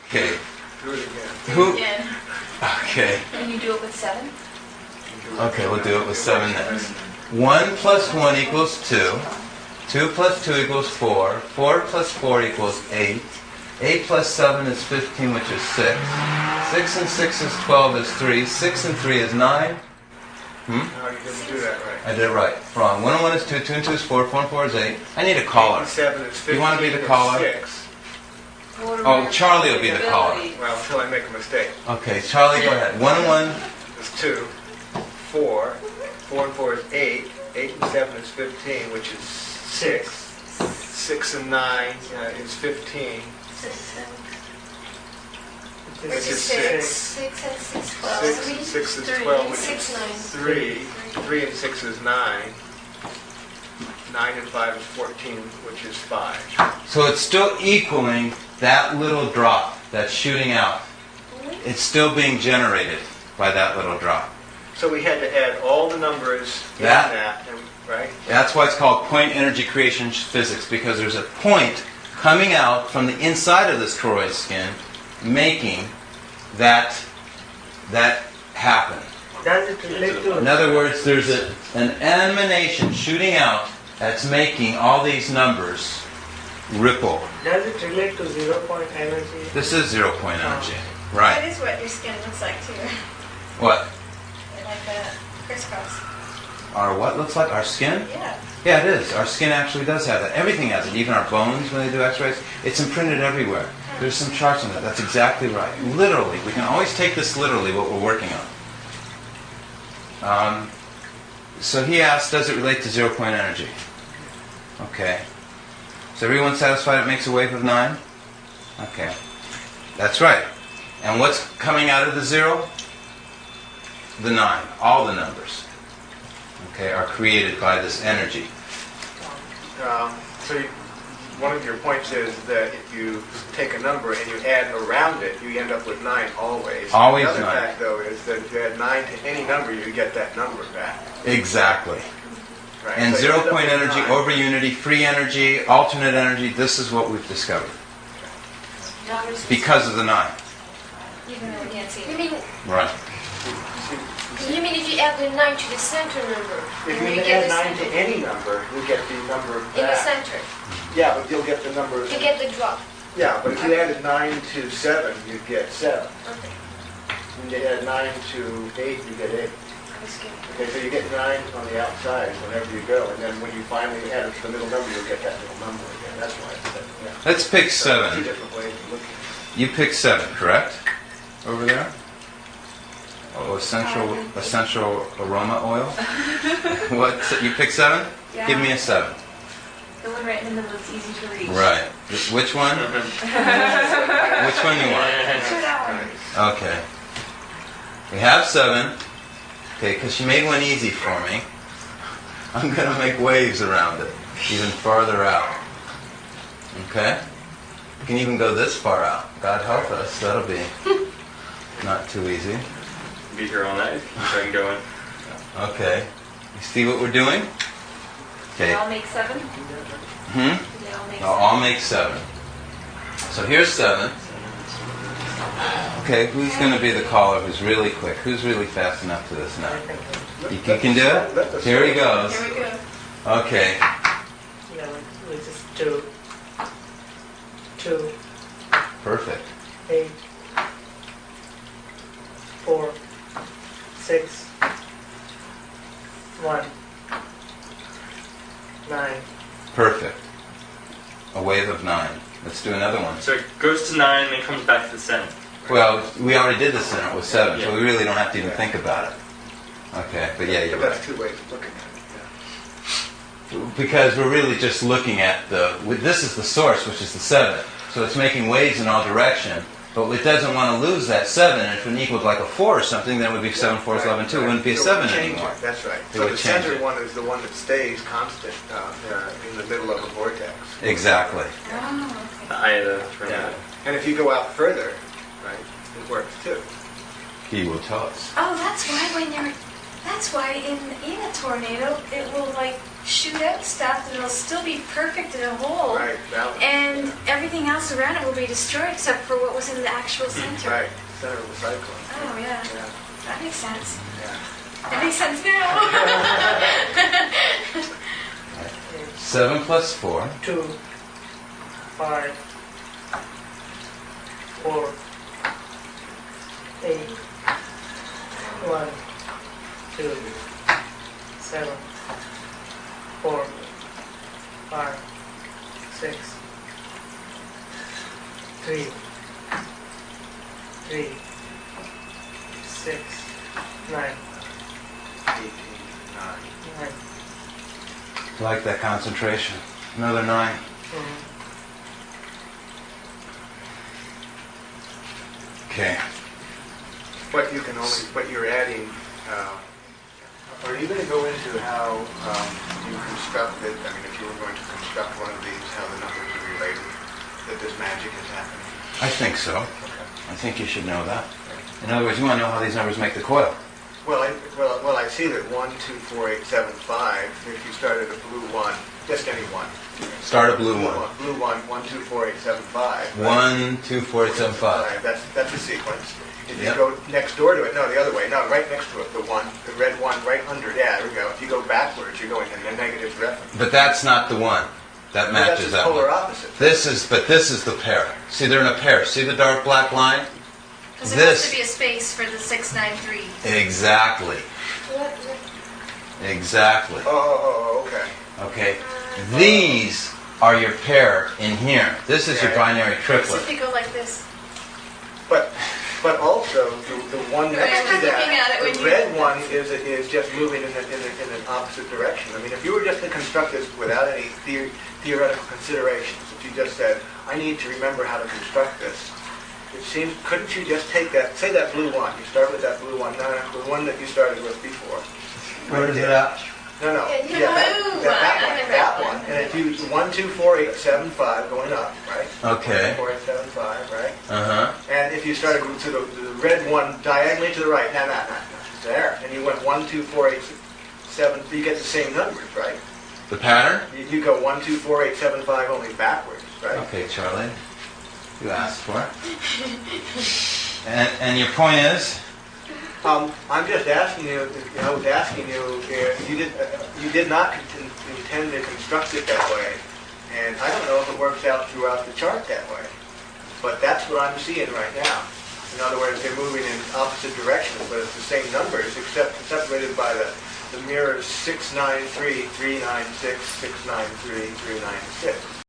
Okay. Do it again. Who? Again. Okay. Can you do it with 7? Okay, we'll do it with 7 next. 1 plus 1 equals 2. 2 plus 2 equals 4. 4 plus 4 equals 8. 8 plus 7 is 15, which is 6. 6 and 6 is 12 is 3. 6 and 3 is 9. No, you didn't do that right. I did it right. Wrong. 1 and 1 is 2. 2 and 2 is 4. 4 and 4 is 8. I need a caller. 8 and 7 is 15. You want to be the caller? 6. Oh, Charlie will be the caller. Well, until I make a mistake. Okay, Charlie, go ahead. 1 and 1. It's 2. 4. 4 and 4 is 8. 8 and 7 is 15, which is 6. 6 and 9 is 15. Which is 6. 6 and 6, 12. 6 and 6 is 12, which 6, is 9. 3. 3 and 6 is 9. 9 and 5 is 14, which is 5. So it's still equaling that little drop that's shooting out. It's still being generated by that little drop. So we had to add all the numbers in that, right? That's why it's called point energy creation physics, because there's a point coming out from the inside of this toroid skin making that happen. Does it relate to... In other words, there's an emanation shooting out that's making all these numbers ripple. Does it relate to 0 point energy? This is 0 point energy. That Right. is what your skin looks like, too. What? Like a crisscross. Our what looks like? Our skin? Yeah. Yeah, it is. Our skin actually does have that. Everything has it. Even our bones, when they do x-rays, it's imprinted everywhere. There's some charts on that. That's exactly right. Literally. We can always take this literally, what we're working on. So he asked, does it relate to 0 point energy? Okay. Is everyone satisfied it makes a wave of 9? Okay. That's right. And what's coming out of the 0? The 9. All the numbers, okay, are created by this energy. So one of your points is that if you take a number and you add around it, you end up with 9 always. Always Another 9. fact, though, is that if you add 9 to any number, you get that number back. Exactly. Right? And So you 0 end up point with energy 9. over unity, free energy, alternate energy, this is what we've discovered. Because of the 9. Even though we can't see it. You mean, Right. if you add the 9 to the center number, If and you you get add the 9 to center any number, you get the number back. in the center, Yeah, but you'll get the number. you get the drop. Yeah, but if you added 9 to 7, you'd get 7. Okay. When you add 9 to 8, you get 8. I was kidding. Okay, so you get 9 on the outside whenever you go, and then when you finally add it to the middle number, you'll get that little number again. That's why it's 7. Yeah. Let's pick So, 7. two different ways of looking at it. You picked 7, correct? Over there? Oh, essential aroma oil? What? You picked 7? Yeah. Give me a 7. The one right in the middle is easy to reach. Right. Which one? Which one you want? Sure, that one. Okay. We have 7. Okay, because she made one easy for me. I'm going to make waves around it, even farther out. Okay? You can even go this far out. God help us. That'll be not too easy. Be here all night, so I can go in. Okay. You see what we're doing? They Okay. all make 7? Hmm? They all make Now, I'll make 7. So here's 7. Okay, who's going to be the caller who's really quick? Who's really fast enough to this now? You can do it? Here he goes. Here we go. Okay. Yeah, which is 2. 2, Perfect. 8, 4, 6, 1, 9. Perfect. A wave of 9. Let's do another one. So it goes to 9 and then comes back to the center. Well, we already did the center with 7, so Yeah. we really don't have to even think about it. Okay, but yeah, you're But right. that's 2 ways of looking at it. Because we're really just looking at this is the source, which is the 7. So it's making waves in all direction, but it doesn't want to lose that 7. And if it equals like a 4 or something, then it would be 7, 4 is 11, 2. It wouldn't be a So 7 we change anymore. it. That's right. It So would the change center it. one is the one that stays constant in the middle of a vortex. Exactly. Oh, The eye of the Yeah. terminal. And if you go out further, right, it works too. He will tell us. Oh, that's why when you're That's why in a tornado, it will like shoot out stuff and it'll still be perfect in a hole. Right, balance. And everything else around it will be destroyed except for what was in the actual center. Right, center of the cyclone. Oh, yeah. Yeah, That makes sense. yeah. That makes sense now. 7 plus 4. 2, 5, 4, 8, 1, 2, 7, 4, 5, 6, 3, 3, 6, 9, 18, 9. 9. I like that concentration. Another 9. Mhm. Okay. But you can only, but you're adding, are you going to go into how you construct it? I mean, if you were going to construct one of these, how the numbers are related, that this magic is happening? I think so. Okay. I think you should know that. In other words, you want to know how these numbers make the coil. Well, I see that 1, 2, 4, 8, 7, 5, if you started a blue 1, just any one. Start a blue 1. Blue 1, 1, 2, 4, 8, 7, 5. 1, 2, 4, 8, 7, 5. That's the sequence. If you Yep. go next door to it, no, the other way, no, right next to it, the red one right under, yeah, there we go. If you go backwards, you're going in the negative reference. But that's not the one. That matches That's that the polar one. opposite. This is the pair. See, they're in a pair. See the dark black line? Because there has This. to be a space for the 693. Exactly. Exactly. Oh, okay. Okay. These are your pair in here. This is your Yeah. binary So triplet. if you go like this. But also, the one next to I'm looking at it that, when the you- red one is just moving in an opposite direction. I mean, if you were just to construct this without any theoretical considerations, if you just said, I need to remember how to construct this, it seems, couldn't you just take that, say that blue one, you start with that blue one, no, the one that you started with before. Where is it at? No, Yeah, that one, and if you, 1, 2, 4, 8, 7, 5, going up, right? Okay. 1, 2, 4, 8, 7, 5, right? Uh-huh. And if you started to the red one diagonally to the right, no, there, and you went 1, 2, 4, 8, 7, you get the same numbers, right? The pattern? You go 1, 2, 4, 8, 7, 5 only backwards, right? Okay, Charlie. You asked for it. And your point is? I'm just asking you, I was asking you if you did not intend to construct it that way, and I don't know if it works out throughout the chart that way, but that's what I'm seeing right now. In other words, they're moving in opposite directions, but it's the same numbers, except separated by the mirrors 693, 396, 693, 396.